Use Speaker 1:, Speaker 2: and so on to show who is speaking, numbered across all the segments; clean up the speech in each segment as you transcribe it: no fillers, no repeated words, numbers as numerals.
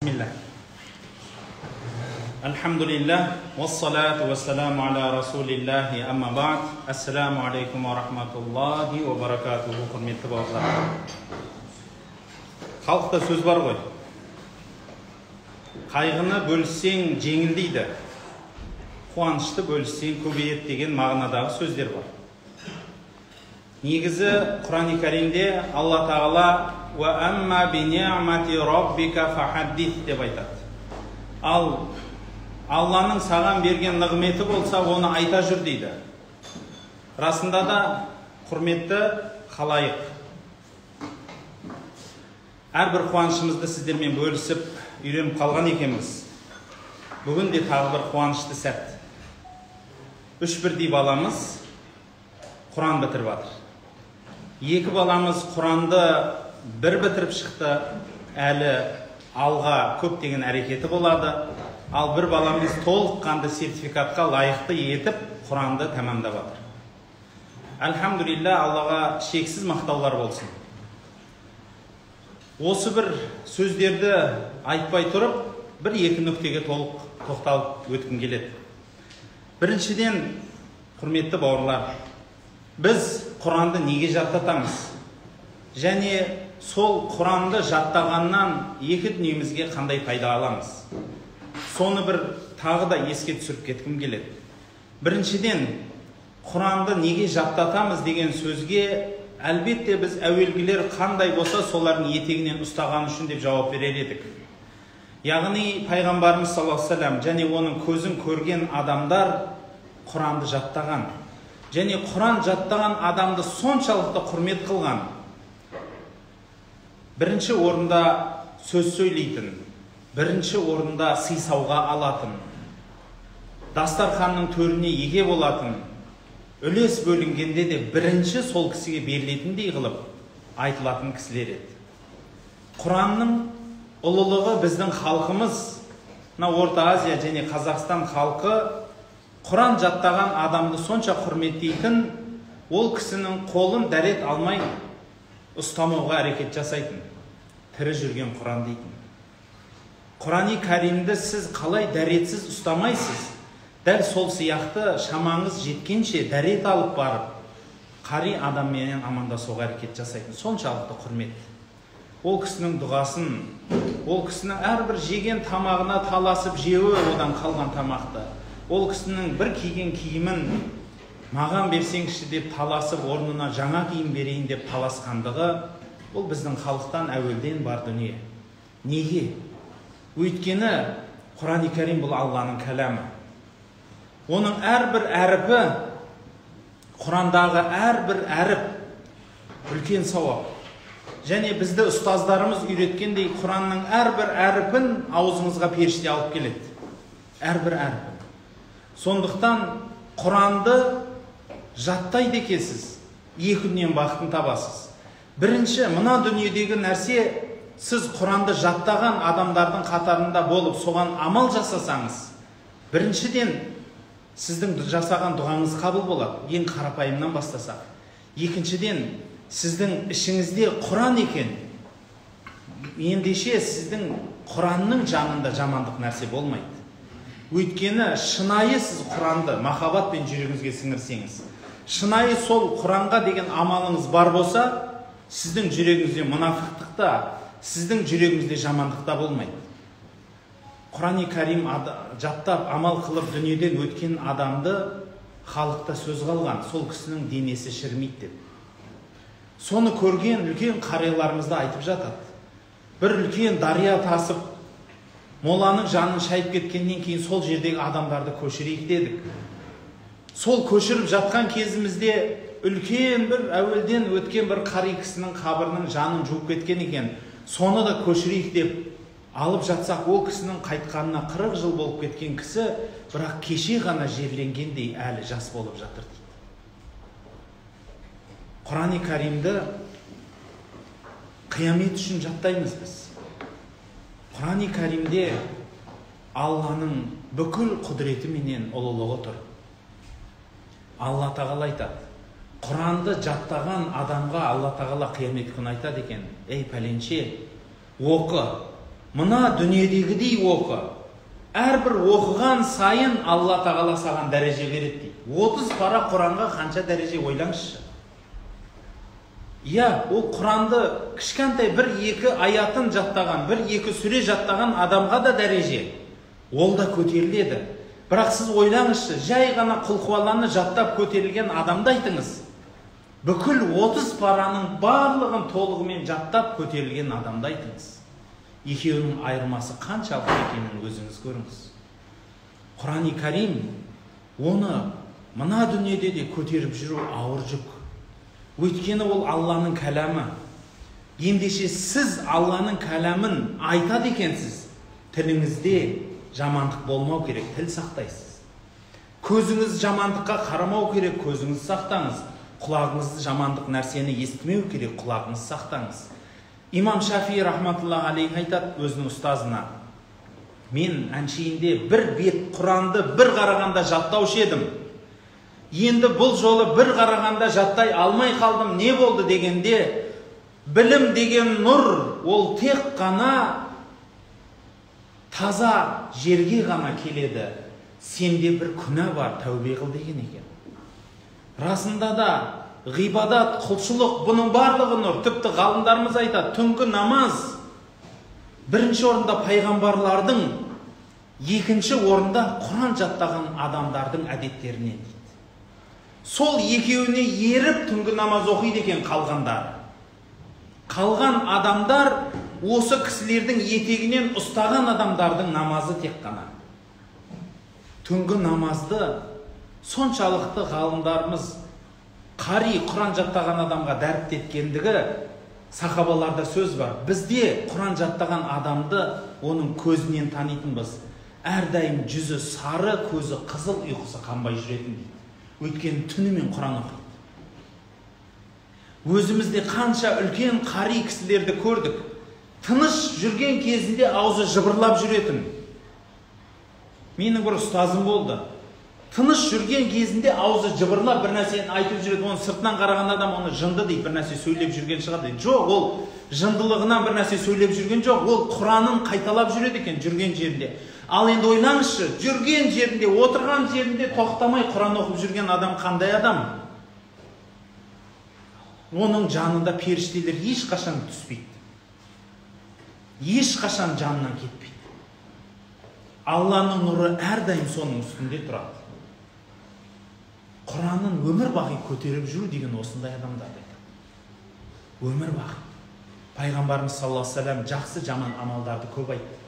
Speaker 1: Bismillah. Alhamdulillah. Wassalatu wassalamu ala rasulillahi amma ba'd. Assalamu alaikum wa rahmatullahi wa barakatuhu. Құрметті бауырлар. Халықта сөз бар ғой. Қайғыны бөліссең жеңілдейді. Қуанышты бөліссең көбейеді деген мағынадағы сөздер бар. Негізі Құран-ы Кәрімде Алла Тағала «Ва амма би ниъмати раббика фахаддис» деп айтады. Ал Алланың саған берген нығметі болса, оны айта жүр дейді. Расында да, құрметті халайық, әрбір қуанышымызды сіздермен бөлісіп, үйреніп қалған екенбіз. Бүгін де тағы бір қуанышты сәт. Үш бірдей баламыз Құран бітіріп жатыр. Екі баламыз Құранды бір бітіріп шықты, әлі алға көптеген әрекеті болады. Ал бір баламыз толыққанды сертификатқа лайықты етіп Құранды тәмамдап жатыр. Әлхамдулилля, Аллаға шексіз мақтаулар болсын. Осы бір сөздерді айтпай тұрып, бір-екі нүктеге толық тоқталып өткім келеді. Біріншіден, құрметті бауырлар, біз Құранды неге жаттатамыз? Және сол Құранды жаттағаннан екі дүниемізге қандай пайда аламыз? Соны бір тағы да еске түсіріп кеткім келеді. Біріншіден, Құранды неге жаттатамыз деген сөзге әлбетте біз әуелгілер қандай болса солардың етегінен ұстаған үшін деп жауап берер едік. Яғни пайғамбарымыз саллаллаху алейхи ва саллям және оның көзін көрген адамдар Құранды жаттаған. Және Құран жаттаған адамды соншалықты құрмет қылған. Бірінші орында сөз сөйлейтін, бірінші орында сыйсауға алатын, дастарханның төріне еге болатын, үлес бөлінгенде де бірінші сол кісіге берілетіндей қылып айтылатын кісілер еді. Құранның ұлылығы біздің халқымыз, Орта Азия және Қазақстан халқы Құран жаттаған адамды сонша құрметтейтін, ол кісінің қолын дәрет алмай ұстамауға әрекет жасайтын, тірі жүрген Құран дейтін. Құран-ы Кәрімді сіз қалай дәретсіз ұстамайсыз? Дәл сол сияқты шамаңыз жеткенше дәрет алып барып, қари адамменен амандасуға әрекет жасайтын. Соншалықты құрмет. Ол кісінің дұғасын, ол кісінің әрбір жеген тамағына таласып жеуі, одан қалған тамақты, ол кісінің бір киген киімін маған берсеңші деп таласып, орнына жаңа киім берейін деп таласқандығы, ол біздің халықтан әуелден бар дүние. Неге? Өйткені Құран-ы Кәрім бұл Алланың кәләмі. Оның әрбір әріпі, Құрандағы әрбір әріп үлкен сауап. Және бізді ұстаздарымыз үйреткендей, Құранның әрбір әріпін аузыңызға періште алып келеді. Әрбір әріпін. Сондықтан Құранды жаттайды екенсіз, екі дүниеден бақытын табасыз. Бірінші, мына дүниедегі нәрсе, сіз Құранды жаттаған адамдардың қатарында болып, соған амал жасасаңыз, біріншіден, сіздің жасаған дұғаңыз қабыл болады, ең қарапайымнан бастасақ. Екіншіден, сіздің ішіңізде Құран екен, ендеше сіздің Құранның жанында жамандық нәрсе болмайды. Өйткені шынайы сіз Құранды махаббатпен жүрегіңізге сіңірсеңіз, шынайы сол Құранға деген амалыңыз бар болса, сіздің жүрегіңізде мұнафықтықта, сіздің жүрегіңізде жамандықта болмайды. Құран-ы Кәрім жаттап, амал қылып дүниеден өткен адамды халықта сөз қалған, сол кісінің денесі шірмейді деп. Соны көрген үлкен қарияларымызды айтып жатады. Бір үлкен дария тасып, моланың жанын шайып кеткеннен кейін сол жердегі адамдарды көшірейік дедік. Сол көшіріп жатқан кезімізде үлкен бір әуелден өткен бір қари кісінің қабырының жанын жуып кеткен екен. Соны да көшірейік деп алып жатсақ, ол кісінің қайтқанына 40 жыл болып кеткен кісі, бірақ кеше ғана жерленгендей әлі жас болып жатыр дейді. Құран-ы Кәрімді қиямет үшін жаттаймыз біз. Құран-ы Кәрімде Алланың бүкіл құдіреті менен ұлылығы тұр. Алла Тағала айтады, Құранды жаттаған адамға Алла Тағала қиямет күні айтады екен: ей пәленше, оқы, мына дүниедегідей оқы. Әрбір оқыған сайын Алла тағала саған дәреже береді дейді. 30 пара Құранға қанша дәреже, ойлаңызшы. Ол Құранды кішкентай 1-2 аятын жаттаған, 1-2 сүре жаттаған адамға да дәреже. Ол да көтеріледі. Бірақ сіз ойлаңызшы, жай ғана құлқуаланы жаттап көтерілген адамды айтыңыз. Бүкіл 30 параның барлығын толығымен жаттап көтерілген адамды айтыңыз. Екеуінің айырмасы қаншалық екенін өзіңіз көріңіз. Құран-ы Карим оны мына дүниеде де көтеріп жүру ауыр жүк. Өйткені ол Алланың кәләмі. Ендеше сіз Алланың кәләмін айтады екенсіз, тіліңізде жамандық болмау керек, тіл сақтайсыз. Көзіңіз жамандыққа қарамау керек, көзіңіз сақтаңыз. Құлағыңыз жамандық нәрсені естімеу керек, құлағыңыз сақтаңыз. Имам Шафии рахматуллах алейхи айтады өзінің ұстазына: мен әншейінде бір бет Құранды бір қарағанда жаттаушы едім. Енді бұл жолы бір қарағанда жаттай алмай қалдым, не болды дегенде, білім деген нұр, ол тек қана таза жерге ғана келеді. Сенде бір күнә бар, тәубе қыл деген екен. Расында да ғибадат, құлшылық, бұның барлығы нұр. Тіпті ғалымдарымыз айтады, түнгі намаз бірінші орында пайғамбарлардың, екінші орында Құран жаттаған адамдардың әдеттерінен дейді. Сол екеуіне еріп түнгі намаз оқиды екен қалғандары. Қалған адамдар осы кісілердің етегінен ұстаған адамдардың намазы тек қана. Түнгі намазды соншалықты ғалымдарымыз қари Құран жаттаған адамға дәріптеткендігі сахабаларда сөз бар. Бізде Құран жаттаған адамды оның көзінен танитынбыз. Әрдайым жүзі сары, көзі қызыл, ұйқысы қанбай жүретін дейді. Өйткені түнімен Құран оқиды. Өзімізде қанша үлкен қари кісілерді көрдік. Тыныш жүрген кезінде аузы жыбырлап жүретін. Менің бір ұстазым болды. Тыныш жүрген кезінде аузы жыбырлап бір нәрсені айтып жүреді. Оны сыртынан қараған адам оны жынды дейді, бір нәрсе сөйлеп жүрген шығар дейді. Жоқ, ол жындылығынан бір нәрсе сөйлеп жүрген жоқ. Ол Құранын қайталап жүреді екен жүрген жерінде. Ал енді ойлаңызшы, жүрген жерінде, отырған жерінде тоқтамай Құран оқып жүрген адам қандай адам? Оның жанында періштелер ешқашан түспейді. Ешқашан жанынан кетпейді. Алланың нұры әрдайым соның үстінде тұрады. Құранын өмір бақи көтеріп жүру деген осындай адамдар дейді. Өмір бақи. Пайғамбарымыз саллаллаху алейхи ва саллям жақсы жаман амалдарды көп айтты.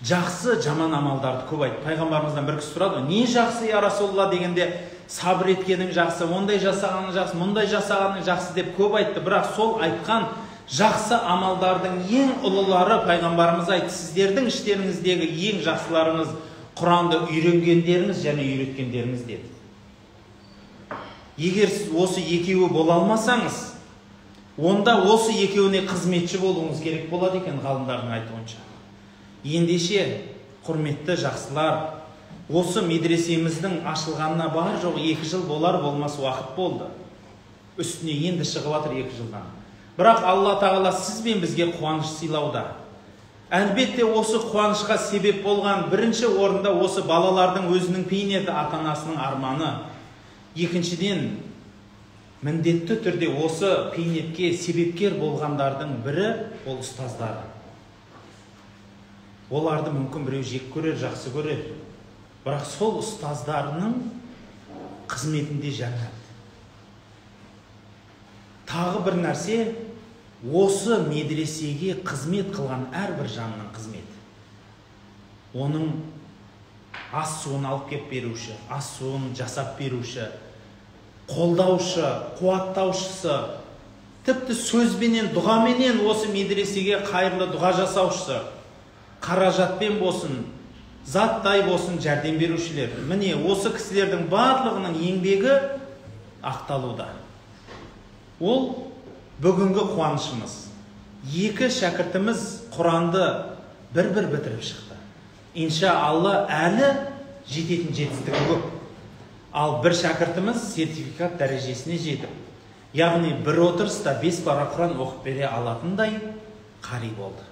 Speaker 1: Жақсы жаман амалдарды көп айтты. Пайғамбарымыздан бір кісі сұрады: не жақсы я Расулалла дегенде, сабыр еткенің жақсы, ондай жасағаның жақсы, мұндай жасағаның жақсы деп көп айтты. Бірақ сол айтқан жақсы амалдардың ең ұлылары пайғамбарымыз айтты: сіздердің іштеріңіздегі ең жақсыларыңыз Құранды үйренгендеріңіз және үйреткендеріңіз деді. Егер сіз осы екеуі бола алмасаңыз, онда осы екеуіне қызметші болуыңыз керек болады екен ғалымдардың айтуынша. Ендеше, құрметті жақсылар, осы медресеміздің ашылғанына бар жоқ 2 жыл болар болмас уақыт болды. Үстіне енді шығып жатыр 2 жылдан. Бірақ Алла тағала сіз бен бізге қуаныш сыйлауда. Әлбетте осы қуанышқа себеп болған бірінші орында осы балалардың өзінің пейнеті, ата-анасының арманы. Екіншіден, міндетті түрде осы пейнетке себепкер болғандардың бірі ол ұстаздары. Оларды мүмкін біреу жек көрер, жақсы көрер. Бірақ сол ұстаздарының қызметінде жәннат. Тағы бір нәрсе, осы медресеге қызмет қылған әрбір жанның қызметі. Оның ас суын алып кеп беруші, ас суын жасап беруші, қолдаушы, қуаттаушысы, тіпті сөзбенен, дұғаменен осы медресеге қайырлы дұға жасаушысы, қаражатпен болсын, заттай болсын жәрдем берушілер. Міне осы кісілердің барлығының еңбегі ақталуда. Ол бүгінгі қуанышымыз. 2 шәкіртіміз Құранды бір-бір бітіріп шықты. Иншалла әлі жететін жетістігі көп. Ал бір шәкіртіміз сертификат дәрежесіне жетіп, яғни бір отырыста 5 пара Құран оқып бере алатындай қари болды.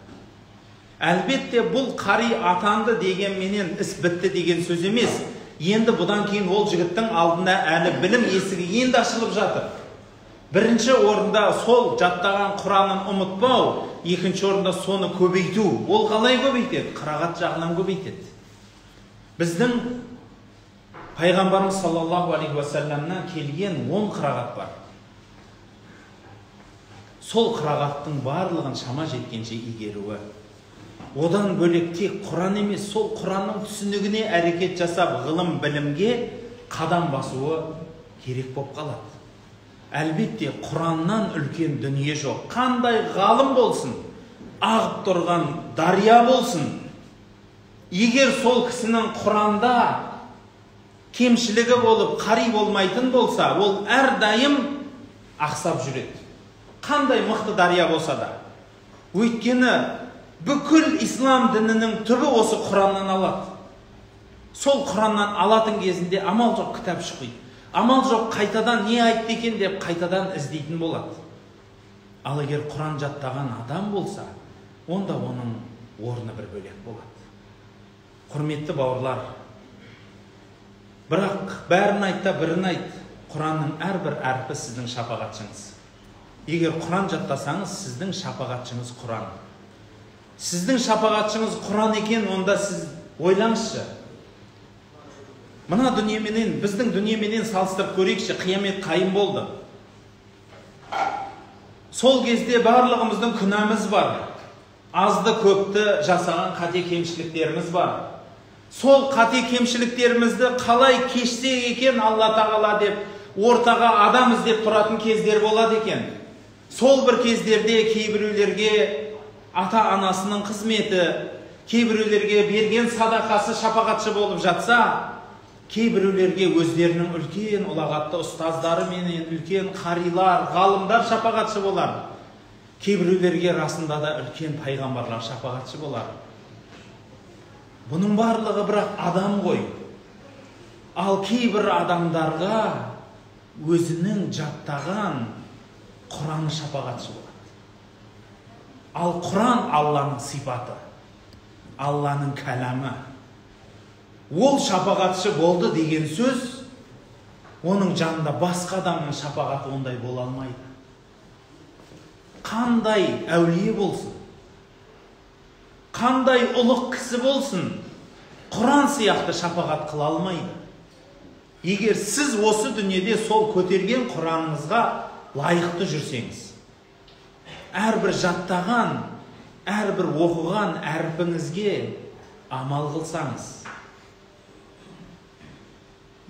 Speaker 1: Әлбетте бұл қари атанды деген менен іс бітті деген сөз емес. Енді бұдан кейін ол жігіттің алдында әлі білім есігі енді ашылып жатыр. Бірінші орында сол жаттаған Құранын ұмытпау, екінші орында соны көбейту. Ол қалай көбейтеді? Қырағат жағынан көбейтеді. Біздің пайғамбарымыз саллаллаху алейхи уассаламнан келген 10 қырағат бар. Сол қырағаттың барлығын шама жеткенше игеруі. Одан бөлек тек Құран емес, сол Құранның түсінігіне әрекет жасап, ғылым білімге қадам басуы керек болып қалады. Әлбетте Құраннан үлкен дүние жоқ. Қандай ғалым болсын, ағып тұрған дария болсын, егер сол кісінің Құранда кемшілігі болып, қари болмайтын болса, ол әрдайым ақсап жүреді. Қандай мықты дария болса да. Өйткені бүкіл ислам дінінің түбі осы Құраннан алады. Сол Құраннан алатын кезінде амал жоқ, кітап шықпайды. Амал жоқ, қайтадан не айтты екен деп қайтадан іздейтін болады. Ал егер Құран жаттаған адам болса, онда оның орны бір бөлек болады. Құрметті бауырлар, бірақ бәрін айтта бірін айт. Құранның әрбір әрпі сіздің шапағатшыңыз. Егер Құран жаттасаңыз, сіздің шапағатшыңыз Құран. Сіздің шапағатшыңыз Құран екен, онда сіз ойлаңызшы. Мына дүниеменен, біздің дүниеменен салыстырып көрейікші, қиямет қайым болды. Сол кезде барлығымыздың күнәміз бар. Азды көпті жасаған қате кемшіліктеріміз бар. Сол қате кемшіліктерімізді қалай кешсек екен Алла тағала деп, ортаға адам іздеп тұратын кездер болады екен. Сол бір кездерде кейбіреулерге ата-анасының қызметі, кейбіреулерге берген садақасы шапағатшы болып жатса, кейбіреулерге өздерінің үлкен ұлағатты ұстаздары менен үлкен қарилар, ғалымдар шапағатшы болар. Кейбіреулерге расында да үлкен пайғамбарлар шапағатшы болар. Бұның барлығы бірақ адам ғой. Ал кейбір адамдарға өзінің жаттаған Құраны шапағатшы болады. Ал Құран Алланың сипаты, Алланың кәламы. Ол шапағатшы болды деген сөз, оның жанында басқа адамның шапағаты ондай бола алмайды. Қандай әулие болсын, қандай ұлық кісі болсын, Құран сияқты шапағат қыла алмайды. Егер сіз осы дүниеде сол көтерген Құраныңызға лайықты жүрсеңіз, әрбір жаттаған, әрбір оқыған әрпіңізге амал қылсаңыз,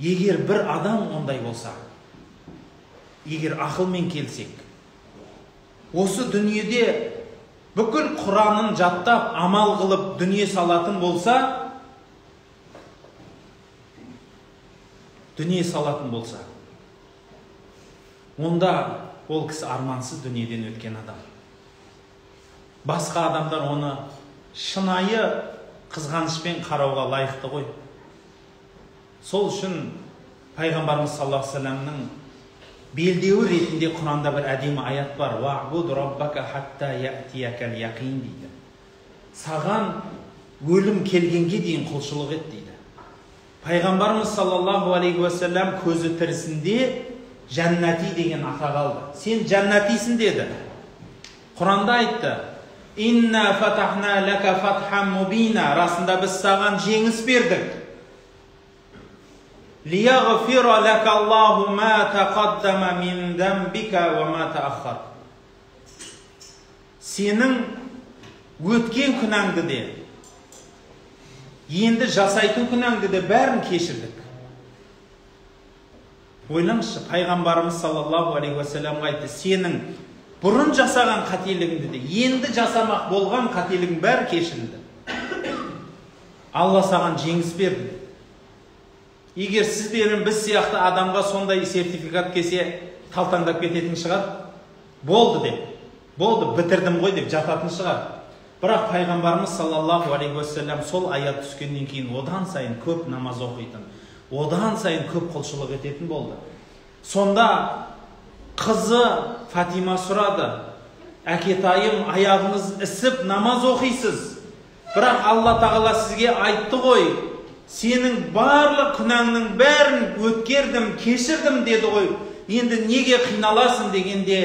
Speaker 1: егер бір адам ондай болса, егер ақылмен келсек, осы дүниеде бүкіл Құранын жаттап, амал қылып дүние салатын болса, онда ол кісі армансыз дүниеден өткен адам. Басқа адамдар оны шынайы қызғанышпен қарауға лайықты ғой. Сол үшін пайғамбарымыз саллаллаху алейхи вассаламның белдеуі ретінде Құранда бір әдемі аят бар. «Ваъбуд раббака хатта яътиякал яқин» дейді. Саған өлім келгенге дейін құлшылық ет дейді. Пайғамбарымыз саллаллаху алейхи вассалам көзі тірісінде жәннати деген атақ алды. Сен жәннатисің деді. Құранда айтты: «Инна фатахна лака фатхан мубина». Расында біз саған жеңіс бердік. «Лияғфира лака Аллаху ма тақаддама мин дамбика ва ма тааххар». Сенің өткен күнәңді де, енді жасайтын күнәңді де бәрін кешірдік. Ойлаңызшы, пайғамбарымыз саллаллаху алейхи уассаламға айтты: сенің бұрын жасаған қателігіңді де, енді жасамақ болған қателігің бәрі кешірілді. Алла саған жеңіс берді. Егер сіздердің біз сияқты адамға сондай сертификат келсе, талтаңдап кететін шығар. Болды деп, болды, бітірдім ғой деп жататын шығар. Бірақ пайғамбарымыз саллаллаху алейхи уассалам сол аят түскеннен кейін одан сайын көп намаз оқитын, одан сайын көп құлшылық ететін болды. Сонда қызы Фатима сұрады: «Әкетайым, аяғыңыз ісіп намаз оқисыз, Бірақ Алла тағала сізге айтты ғой, сенің барлық күнәңнің бәрін өткердім, кешірдім деді ғой. Енді неге қиналасың дегенде,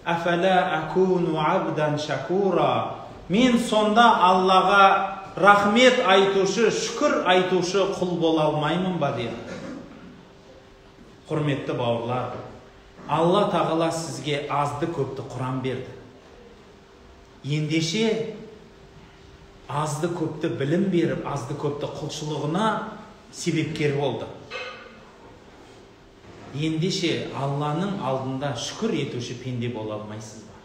Speaker 1: афала акуну абдан шакура. Мен сонда Аллаға рахмет айтушы, шүкір айтушы құл бола алмаймын ба деді. Құрметті бауырлар, Алла тағала сізге азды көпті Құран берді. Ендеше азды көпті білім беріп, азды көпті құлшылығына себепкер болды. Ендеше Алланың алдында шүкір етуші пенде бола алмайсыз ба?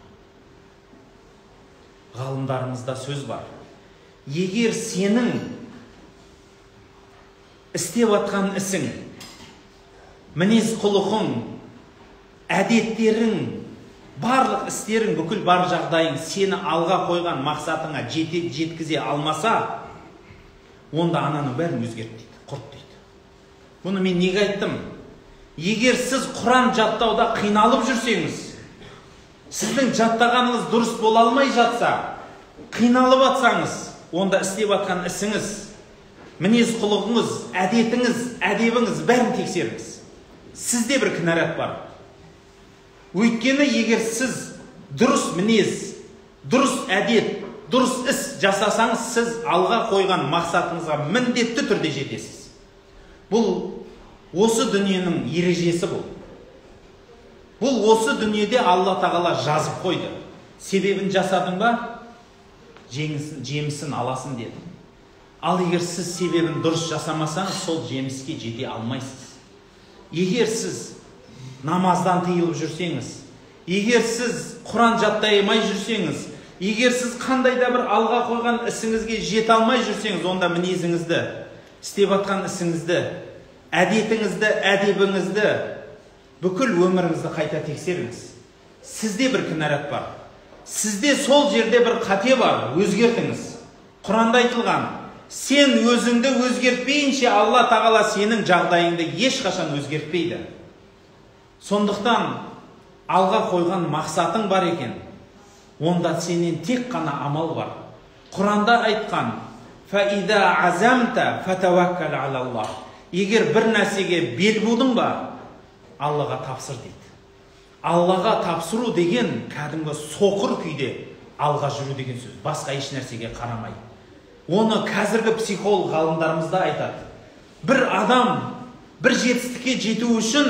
Speaker 1: Ғалымдарымызда сөз бар. Егер сенің істеп атқан ісің, мінез құлқың, әдеттерің, барлық істерің, бүкіл бар жағдайың сені алға қойған мақсатыңа жеткізе алмаса, онда ананың бәрін өзгерт дейді, құрт дейді. Бұны мен неге айттым? Егер сіз Құран жаттауда қиналып жүрсеңіз, сіздің жаттағаныңыз дұрыс бола алмай жатса, қиналып атсаңыз, онда істеп атқан ісіңіз, мінез құлығыңыз, әдетіңіз, әдебіңіз бәрін тексеріңіз. Сізде бір кінәрат бар. Өйткені егер сіз дұрыс мінез, дұрыс әдет, дұрыс іс жасасаңыз, сіз алға қойған мақсатыңызға міндетті түрде жетесіз. Бұл осы дүниенің ережесі бұл. Бұл осы дүниеде Алла тағала жазып қойды. Себебін жасадың ба, жемісін аласын деді. Ал егер сіз себебін дұрыс жасамасаңыз, сол жеміске жете алмайсыз. Егер сіз намаздан тыйылып жүрсеңіз, егер сіз Құран жаттай алмай жүрсеңіз, егер сіз қандай да бір алға қойған ісіңізге жете алмай жүрсеңіз, онда мінезіңізді, істеп атқан ісіңізді, әдетіңізді, әдебіңізді, бүкіл өміріңізді қайта тексеріңіз. Сізде бір кінәрат бар. Сізде сол жерде бір қате бар, өзгертіңіз. Құранда айтылған, сен өзіңді өзгертпейінше Алла тағала сенің жағдайыңды ешқашан өзгертпейді. Сондықтан алға қойған мақсатың бар екен, онда сенен тек қана амал бар. Құранда айтқан, фаида азамта фатаваккал алаллах. Егер бір нәрсеге бел будың ба, Аллаға тапсыр дейді. Аллаға тапсыру деген кәдімгі соқыр күйде алға жүру деген сөз. Басқа еш нәрсеге қарамай. Оны қазіргі психолог ғалымдарымыз да айтады. Бір адам бір жетістікке жету үшін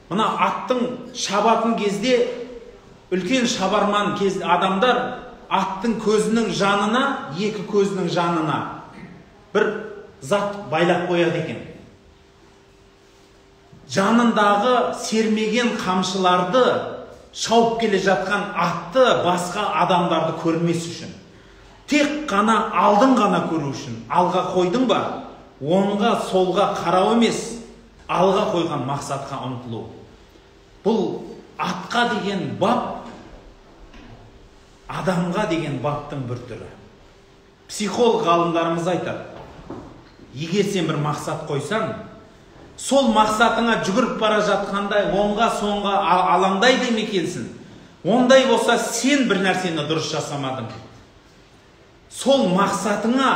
Speaker 1: мына аттың шабатын кезде, үлкен шабарман кезде адамдар аттың көзінің жанына, екі көзінің жанына бір зат байлап қояды екен. Жанындағы сермеген қамшыларды, шауып келе жатқан атты басқа адамдарды көрмес үшін. Тек қана алдын ғана көру үшін. Алға қойдың ба, оңға солға қарау емес, алға қойған мақсатқа ұмтылу. Бұл атқа деген бап, адамға деген баптың бір түрі. Психолог ғалымдарымыз айтады, егер сен бір мақсат қойсаң, сол мақсатыңа жүгіріп бара жатқандай, оңға соңға алаңдайды мекенсің. Ондай болса, сен бір нәрсені дұрыс жасамадың. Сол мақсатыңа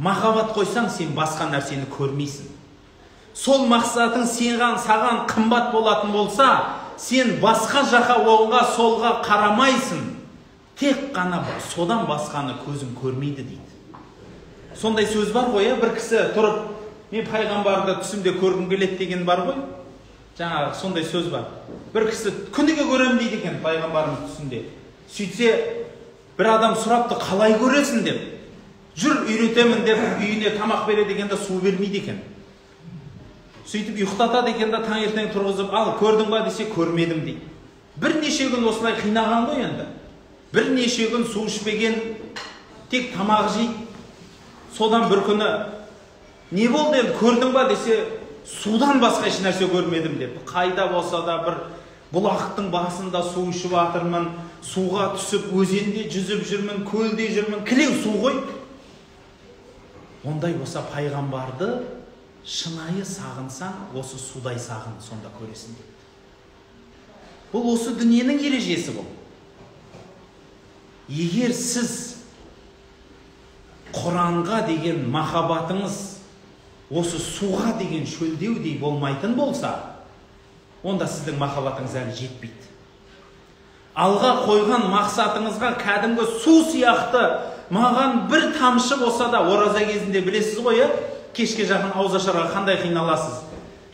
Speaker 1: махаббат қойсаң, сен басқа нәрсені көрмейсің. Сол мақсатың саған қымбат болатын болса, сен басқа жаққа оңға солға қарамайсың. Тек қана содан басқаны көзің көрмейді дейді. Сондай сөз бар ғой, бір кісі тұрып, мен пайғамбарды түсімде көргім келеді деген бар ғой. Жаңа сондай сөз бар. Бір кісі күніге көрем дейді екен пайғамбарымыз түсінде. Сөйтсе, бір адам сұрапты, қалай көресің деп. Жүр, үйретемін деп, үйіне тамақ береді екен, су бермейді екен. Сөйтіп ұйықтатады екен, таңертең тұрғызып, ал көрдің ба десе, көрмедім дейді. Бірнеше күн осылай қинаған ғой енді. Бірнеше күн су ішпеген, тек тамақ жейді. Содан бір күні не болды енді, көрдің ба десе, судан басқа еш нәрсе көрмедім деп. Қайда болса да бір бұлақтың басында су ішіп атырмын, суға түсіп, өзенде жүзіп жүрмін, көлде жүрмін, кілеу су ғой. Ондай болса пайғамбарды шынайы сағынсаң, осы судай сағын, сонда көресің деп. Бұл осы дүниенің ережесі бұл. Егер сіз Құранға деген махаббатыңыз осы суға деген шөлдеудей болмайтын болса, онда сіздің махаббатыңыз әлі жетпейді. Алға қойған мақсатыңызға кәдімгі су сияқты маған бір тамшы болса да, ораза кезінде білесіз ғой, кешке жақын ауызашарға қандай қиналасыз.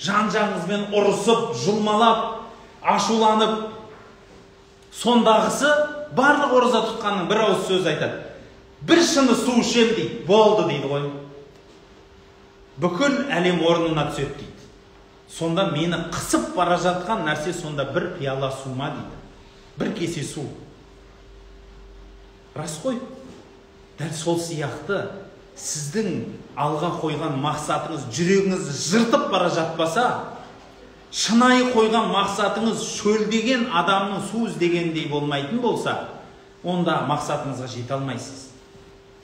Speaker 1: Жан-жағыңызбен ұрысып, жұлмалап, ашуланып, сондағысы барлық ораза тұтқанның бір ауыз сөз айтады. Бір шыны су ішем дейді, болды дейді ғой. Бүкіл әлем орнына түседі дейді. Сонда мені қысып бара жатқан нәрсе сонда бір пиала су ма дейді. Бір кесе су. Рас қой. Дәл сол сияқты сіздің алға қойған мақсатыңыз жүрегіңізді жыртып бара жатпаса, шынайы қойған мақсатыңыз шөлдеген адамның су іздегендей болмайтын болса, онда мақсатыңызға жете алмайсыз.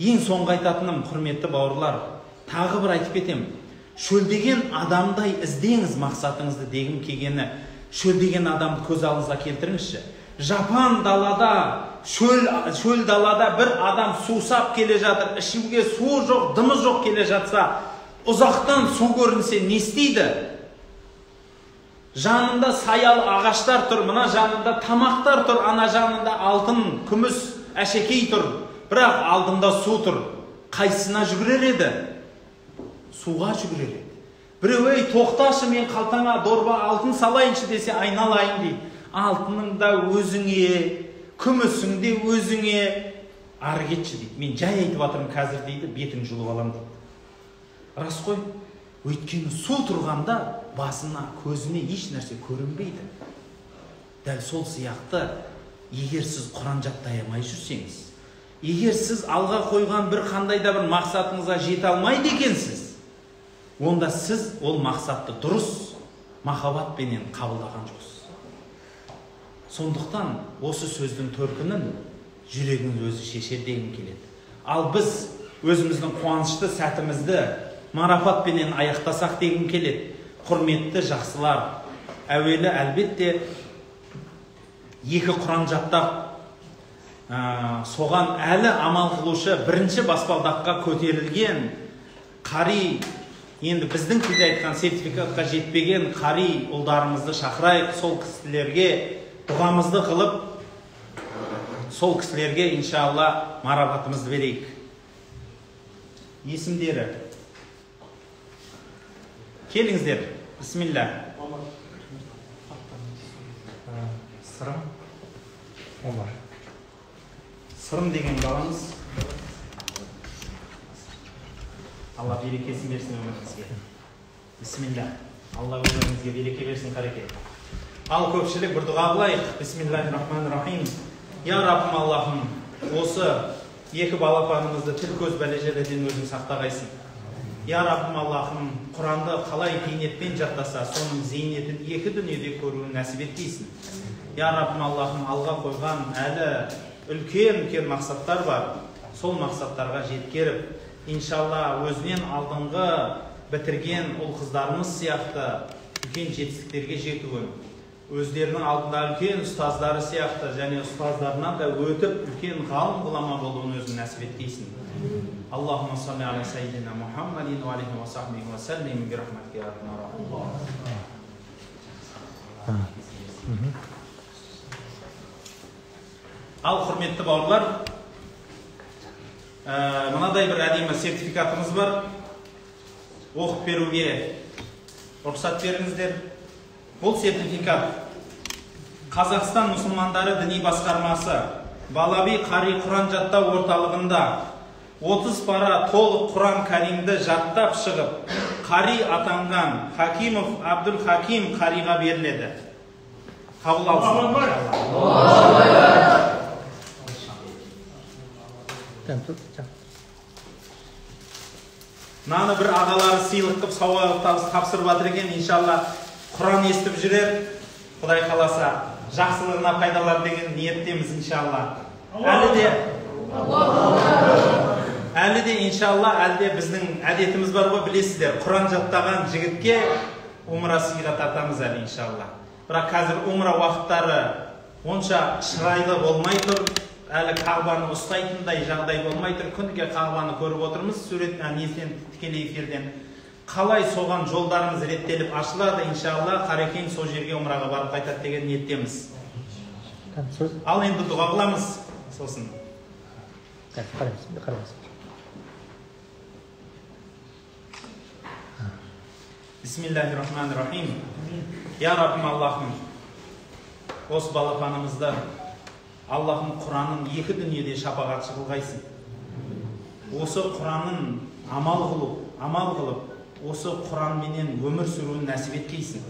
Speaker 1: Ең соңғы айтатыным, құрметті бауырлар, тағы бір айтып кетемін. Шөлдеген адамдай іздеңіз мақсатыңызды дегім келгені. Шөлдеген адамды көз алдыңызға келтіріңізші. Жапан далада, шөл далада бір адам сусап келе жатыр, ішуге су жоқ, дымы жоқ келе жатса, ұзақтан су көрінсе не істейді? Жанында саялы ағаштар тұр, мына жанында тамақтар тұр, ана жанында алтын, күміс, әшекей тұр, бірақ алдында су тұр. Қайсына жүгірер еді? Суға жүгірер еді. Біреу, ей, тоқташы, мен қалтаңа дорба алтын салайыншы десе, айналайын дейді. Алтының да өзіңе, күмісің де өзіңе, ары кетші дейді. Мен жай айтып жатырмын қазір дейді, бетің жұлып алам дейді. Рас қой. Өйткені су тұрғанда басына, көзіне еш нәрсе көрінбейді. Дәл сол сияқты, егер сіз Құран жаттай алмай жүрсеңіз, егер сіз алға қойған бір қандай да бір мақсатыңызға жете алмайды екенсіз, онда сіз ол мақсатты дұрыс махаббатпенен қабылдаған жоқсыз. Сондықтан осы сөздің төркінін жүрегіңіз өзі шешер дегім келеді. Ал біз өзіміздің қуанышты сәтімізді марафатпенен аяқтасақ дегім келеді. Құрметті жақсылар, әуелі әлбетте екі Құран жаттап, соған әлі амал қылушы бірінші баспалдаққа көтерілген қари, енді біздің тілде айтқан сертификатқа жетпеген қари ұлдарымызды шақырайық, сол кісілерге дұғамызды қылып, сол кісілерге иншалла марапатымызды берейік. Есімдері. Келіңіздер. Бисмилля. Сырым. Омар. Сырым деген балаңыз. Алла берекесін берсін өміріңізге. Бисмилля. Алла өміріңізге береке берсін, қареке. Ал көпшілік бір дұға қылайық. Бисмиллахир-рахманир-рахим. Я Раббым Аллахым, осы екі балапанымызды тіл көз бәле-желеден өзің сақтағайсың. Я Раббым Аллахым, Құранды қалай бейнетпен жаттаса, соның зейнетін екі дүниеде көруін нәсіп еткейсің. Я Раббым Аллахым, алға қойған әлі үлкен мақсаттар бар. Сол мақсаттарға жеткеріп, иншалла өзінен алдыңғы бітірген ұл қыздарымыз сияқты үлкен жетістіктерге жетуін, өздерінің алдында үлкен ұстаздары сияқты және ұстаздарынан да өтіп үлкен ғалым ғұлама болуын өзің нәсіп еткейсің. Аллахумма салли аля саййидина Мухаммадин ва алейхи ва сахбихи ва саллим би рахматика я архамар рахим. Ал құрметті бауырлар, мынадай бір әдемі сертификатымыз бар. Оқып беруге рұқсат беріңіздер. Бұл сертификат Қазақстан мұсылмандары діни басқармасы Балаби қари Құран жаттау орталығында 30 пара толық Құран кәримді жаттап шығып, қари атанған Хакимов Абдул Хаким қариға беріледі. Қабыл алсын. Наны бір ағалары сыйлық қып сауап тапсырып жатыр екен, иншалла Құран естіп жүрер, Құдай қаласа жақсылығына пайдалар деген ниеттеміз иншалла. Әлі де иншалла, әлде біздің әдетіміз бар ғой, білесіздер, Құран жаттаған жігітке умра сыйға тартамыз әлі иншалла. Бірақ қазір умра уақыттары онша шырайлы болмай тұр, әлі қағбаны ұстайтындай жағдай болмай тұр. Күніге қағбаны көріп отырмыз, несінен тікелей эфирден. Қалай соған жолдарымыз реттеліп ашылады, иншалла Қарекең сол жерге умраға барып қайтады деген ниеттеміз. Ал енді дұға қыламыз сосын. Бисмиллахир-рахманир-рахим. Я Раббим Аллахым, осы балапанымызды Аллахым Құранын екі дүниеде шапағатшы қылғайсың. Осы Құранын амал қылып, осы Құранменен өмір сүруін нәсіп еткейсің.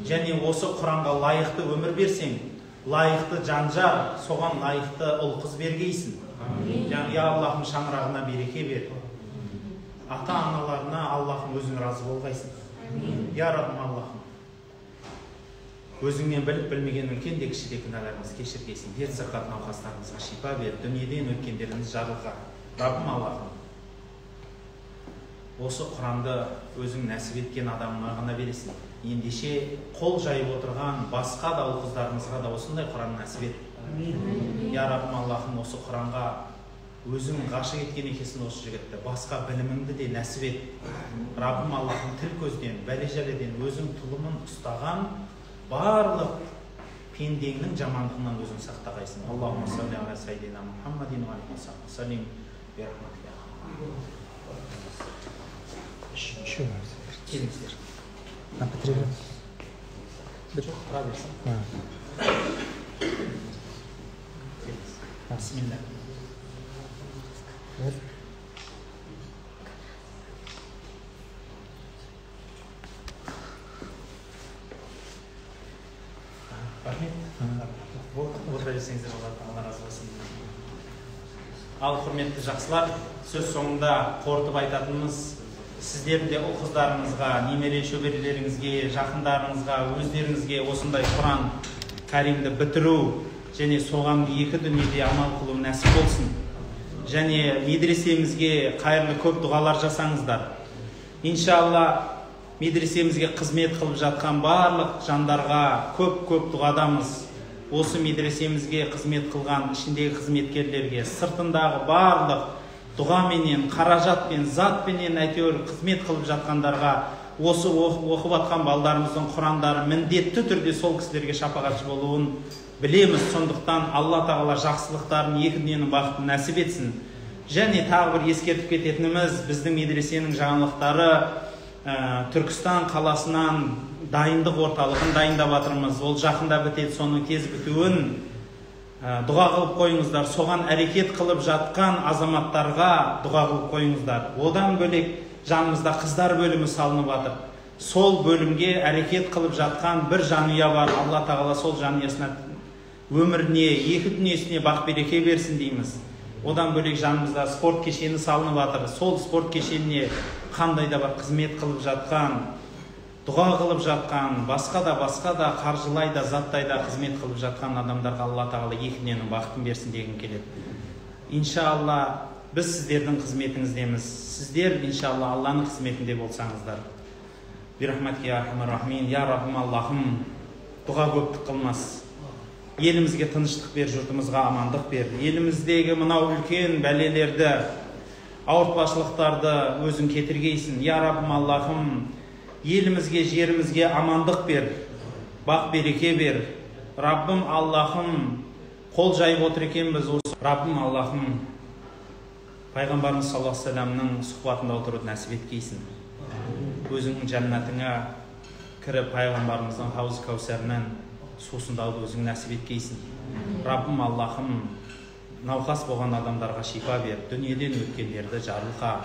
Speaker 1: Және осы Құранға лайықты өмір берсең, лайықты жанжар, соған лайықты ұл-қыз бергейсің. Я Аллахым шаңырағына береке бер. Ата-аналарына Аллахым өзің разы болғайсың. Я Раббим Аллахым, өзіңнен біліп білмеген үлкен де кіші де күнәларымыз кешіргейсің. Дерт сырқат науқастарымызға шипа бер, дүниеден өткендеріміз жарылға. Раббим Аллахым, осы Құранды өзің нәсіп еткен адамына ғана бересің. Ендеше қол жайып отырған басқа да ұл-қыздарымызға да осындай Құран нәсіп ет. Я Раббим Аллахым, осы Құранға өзің ғашық еткен екенсің осы жігітті, басқа біліміңді де нәсіп ет. Раббим Аллахым, тіл көзден, бәле-жәледен өзің тұлымын ұстаған барлық пендеңнің жамандығынан өзің сақтағайсың. Аллахумма салли аля саййидина Мухаммадин ва алейхи вассалам. Келіңіздер. Бисмилlah. Отыра берсеңіздер болады, Алла разы болсын. Ал құрметті жақсылар, сөз соңында қорытып айтатынымыз, сіздер де ұл-қыздарыңызға, немере шөберелеріңізге, жақындарыңызға, өздеріңізге осындай Құран Кәримді бітіру және соған екі дүниеде амал қылу нәсіп болсын. Және медресемізге қайырлы көп дұғалар жасаңыздар. Иншалла медресемізге қызмет қылып жатқан барлық жандарға көп дұғадамыз. Осы медресемізге қызмет қылған ішіндегі қызметкерлерге, сыртындағы барлық дұғаменен, қаражатпен, затпенен әйтеуір қызмет қылып жатқандарға, осы оқып жатқан балдарымыздың Құрандары міндетті түрде сол кісілерге шапағатшы болуын білеміз. Сондықтан Алла тағала жақсылықтарын екі дүниенің бақытын нәсіп етсін. Және тағы бір ескертіп кететініміз, біздің медресенің жаңалықтары Түркістан қаласынан дайындық орталығын дайындап жатырмыз. Ол жақында бітеді, соның тез бітуін дұға қылып қойыңыздар. Соған әрекет қылып жатқан азаматтарға дұға қылып қойыңыздар. Одан бөлек жанымызда қыздар бөлімі салынып жатыр. Сол бөлімге әрекет қылып жатқан бір жанұя бар. Алла тағала сол жанұясына өміріне, екі дүниесіне бақ береке берсін дейміз. Одан бөлек жанымызда спорт кешені салынып жатыр. Сол спорт кешеніне қандай да бір қызмет қылып жатқан, дұға қылып жатқан, басқа да қаржылай да, заттай да қызмет қылып жатқан адамдарға Алла тағала екі дүниенің бақытын берсін дегім келеді. Иншалла біз сіздердің қызметіңіздеміз. Сіздер иншалла Алланың қызметінде болсаңыздар. Бирахматке я архамар рахимин. Я Раббим Аллахым, дұға көптік қылмас. Елімізге тыныштық бер, жұртымызға амандық бер. Еліміздегі мынау үлкен бәлелерді, ауыртпашылықтарды өзің кетіргейсін. Я Раббим Аллахым, елімізге, жерімізге амандық бер, бақ береке бер. Раббим Аллахым, қол жайып отыр екенбіз осы. Раббим Аллахым, пайғамбарымыз саллаллаху алейхи вассаламның сұхбатында отыруды нәсіп еткейсін. Өзіңнің жәннатыңа кіріп, пайғамбарымыздың хауыз кәусәрінен сусындауды өзің нәсіп еткейсін. Раббим Аллахым, науқас болған адамдарға шипа бер, дүниеден өткендерді жарылқа.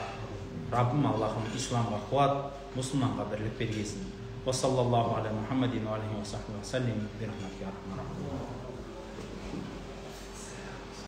Speaker 1: Раббим Аллахым, исламға қуат, мұсылманға бірлік бергейсін. Ва саллаллаху аля Мухаммадин ва алейхи ва сахбихи ва саллим.